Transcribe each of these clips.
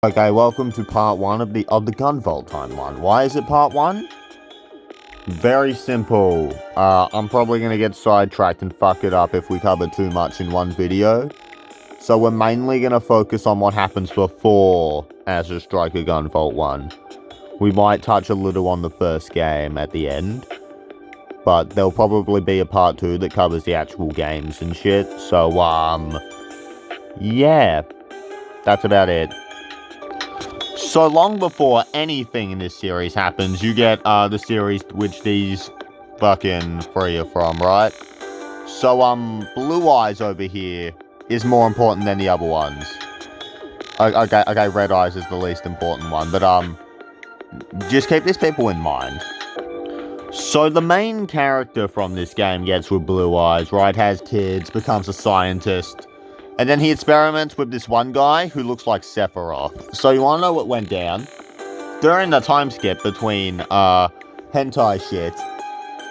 Okay, welcome to part 1 of the Gunvolt timeline. Why is it part 1? Very simple. I'm probably gonna get sidetracked and fuck it up if we cover too much in one video. So we're mainly gonna focus on what happens before Azure Striker Gunvolt 1. We might touch a little on the first game at the end. But there'll probably be a part 2 that covers the actual games and shit. So, yeah. That's about it. So long before anything in this series happens, you get the series which these fucking three are from, right? So Blue Eyes over here is more important than the other ones. Okay, Red Eyes is the least important one, but just keep these people in mind. So the main character from this game gets with Blue Eyes, right? Has kids, becomes a scientist. And then he experiments with this one guy who looks like Sephiroth. So you wanna know what went down? During the time skip between, hentai shit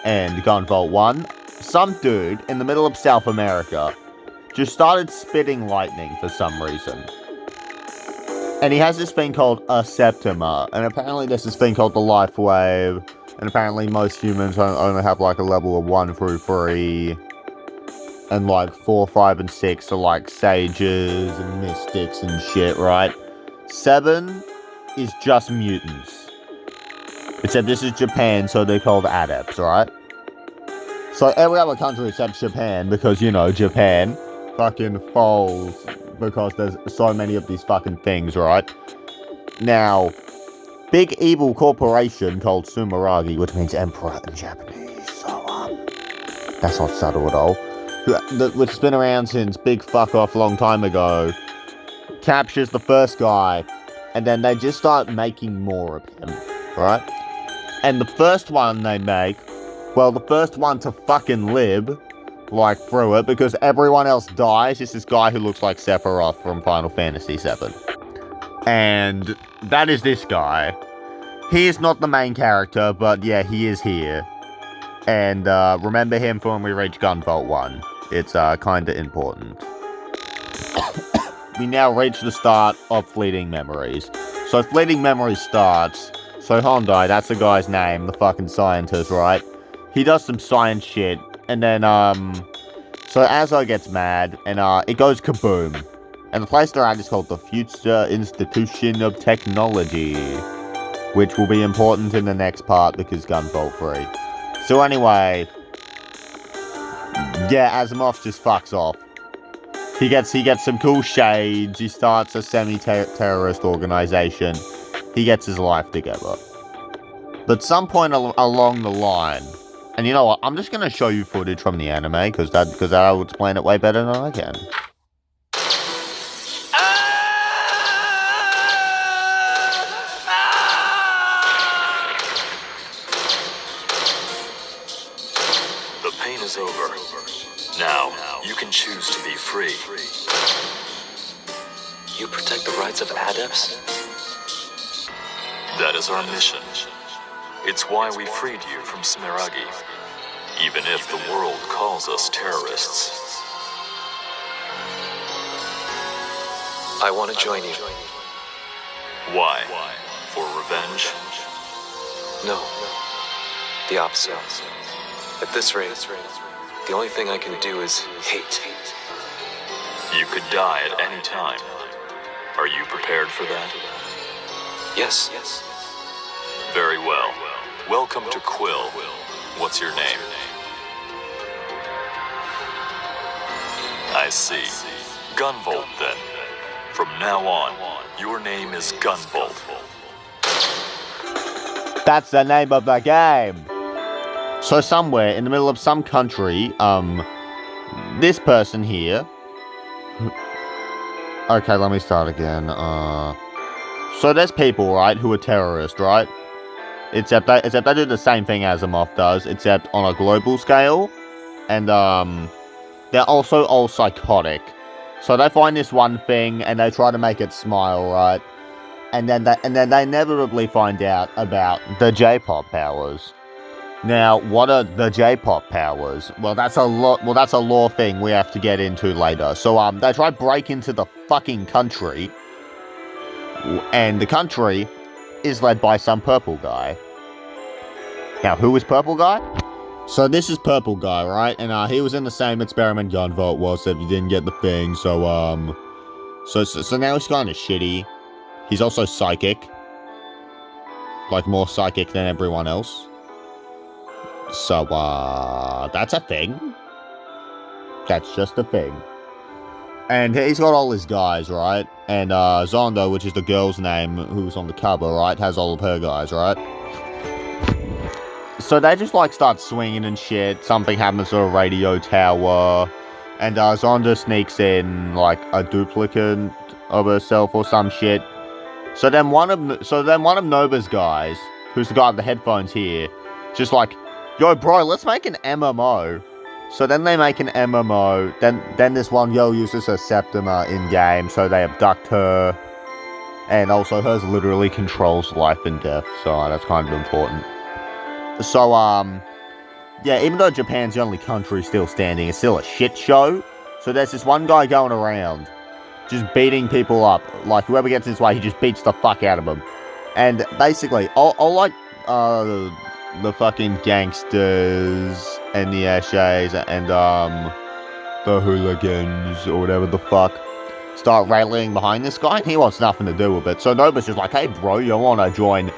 and Gunvolt 1, some dude in the middle of South America just started spitting lightning for some reason. And he has this thing called a Septima, and apparently there's this thing called the Life Wave, and apparently most humans only have like a level of 1 through 3. And like 4, 5, and 6 are like sages and mystics and shit, right? 7 is just mutants. Except this is Japan, so they're called adepts, right? So every other country except Japan, because, you know, Japan fucking falls because there's so many of these fucking things, right? Now, big evil corporation called Sumeragi, which means emperor in Japanese, so, that's not subtle at all. Which has been around since big fuck off long time ago, captures the first guy, and then they just start making more of him, right? And the first one they make, well, the first one to fucking live, like, through it, because everyone else dies, is this guy who looks like Sephiroth from Final Fantasy VII. And that is this guy. He is not the main character, but yeah, he is here. And remember him for when we reach Gunvolt 1. It's kinda important. We now reach the start of Fleeting Memories. So Fleeting Memories starts. So Hyundai, that's the guy's name, the fucking scientist, right? He does some science shit, and then so Azzo gets mad, and it goes kaboom. And the place they're at is called the Future Institution of Technology, which will be important in the next part because Gunvolt 3. So anyway, yeah, Asimov just fucks off. He gets some cool shades, he starts a semi-terrorist organization, he gets his life together. But some point along the line, and you know what, I'm just gonna show you footage from the anime, because that'll explain it way better than I can. The pain is over. Now, you can choose to be free. You protect the rights of adepts? That is our mission. It's why we freed you from Sumeragi, even if the world calls us terrorists. I want to join you. Why? For revenge? No. The opposite. At this rate, the only thing I can do is hate. You could die at any time. Are you prepared for that? Yes. Very well. Welcome to Quill. What's your name? I see. Gunvolt, then. From now on, your name is Gunvolt. That's the name of the game! So somewhere in the middle of some country, this person here... Okay, let me start again. So there's people, right, who are terrorists, right? Except they do the same thing Asimov does, except on a global scale. And, they're also all psychotic. So they find this one thing, and they try to make it smile, right? And then they inevitably find out about the J-pop powers. Now, what are the J-pop powers? Well, that's a lore thing we have to get into later. So, they try to break into the fucking country, And the country is led by some purple guy. Now, who is purple guy? So this is purple guy, right? And he was in the same experiment Gunvolt was, so he didn't get the thing. So now he's kind of shitty. He's also psychic. Like, more psychic than everyone else. So, that's a thing. That's just a thing. And he's got all his guys, right? And, Zondo, which is the girl's name who's on the cover, right? Has all of her guys, right? So they just, like, start swinging and shit. Something happens to a radio tower. And, Zonda sneaks in, like, a duplicate of herself or some shit. So then one of Noba's guys, who's the guy with the headphones here, just like, yo, bro, let's make an MMO. So then they make an MMO. Then this one girl uses her Septima in-game, so they abduct her. And also, hers literally controls life and death, so that's kind of important. So, yeah, even though Japan's the only country still standing, it's still a shit show. So there's this one guy going around, just beating people up. Like, whoever gets in his way, he just beats the fuck out of them. And basically, all like, the fucking gangsters and the Ashes and, the hooligans or whatever the fuck start rallying behind this guy, and he wants nothing to do with it. So Noba's just like, hey bro, you wanna join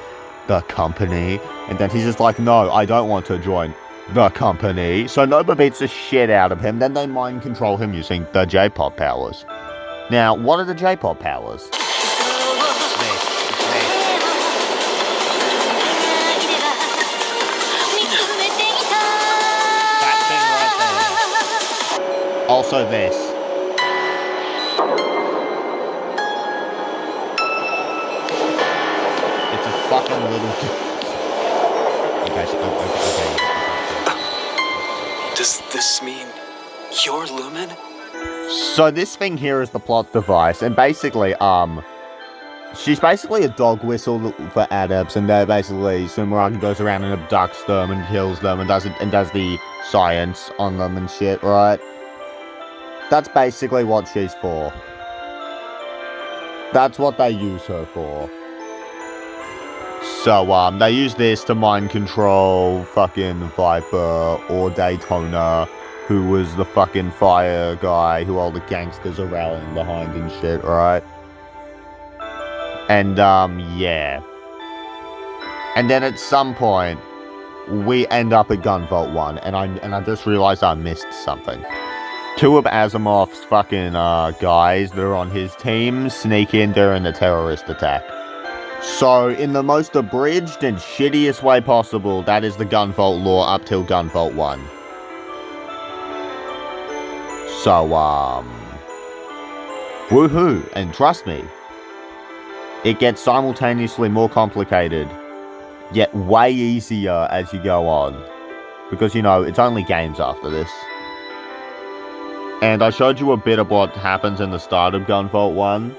the company? And then he's just like, no, I don't want to join the company. So Noba beats the shit out of him, then they mind control him using the J-pop powers. Now, what are the J-pop powers? Also this. It's a fucking little... Okay. Does this mean you're Lumen? So this thing here is the plot device, and basically, she's basically a dog whistle for adepts, and they're basically, Sumeragi goes around and abducts them and kills them and does the science on them and shit, right? That's basically what she's for. That's what they use her for. So, they use this to mind control fucking Viper or Daytona, who was the fucking fire guy who all the gangsters are rallying behind and shit, right? And, yeah. And then at some point, we end up at Gunvolt 1, and I just realized I missed something. Two of Asimov's fucking, guys that are on his team sneak in during the terrorist attack. So, in the most abridged and shittiest way possible, that is the Gunvolt lore up till Gunvolt 1. So, woohoo, and trust me, it gets simultaneously more complicated, yet way easier as you go on. Because, you know, it's only games after this. And I showed you a bit of what happens in the start of Gunvolt 1.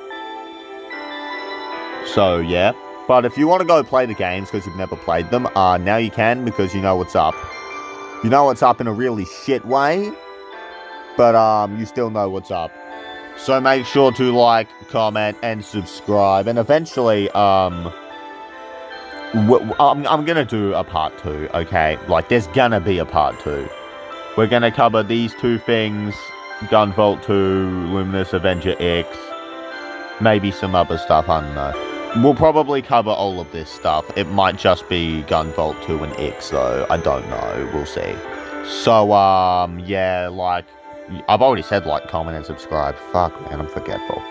So, yeah. But if you want to go play the games because you've never played them, now you can because you know what's up. You know what's up in a really shit way, but you still know what's up. So make sure to like, comment, and subscribe. And eventually, I'm gonna do a part 2, okay? Like, there's gonna be a part 2. We're gonna cover these two things, Gunvolt 2, Luminous Avenger X, maybe some other stuff, I don't know. We'll probably cover all of this stuff. It might just be Gunvolt 2 and X, though. I don't know. We'll see. So, yeah, like, I've already said like, comment, and subscribe. Fuck, man, I'm forgetful.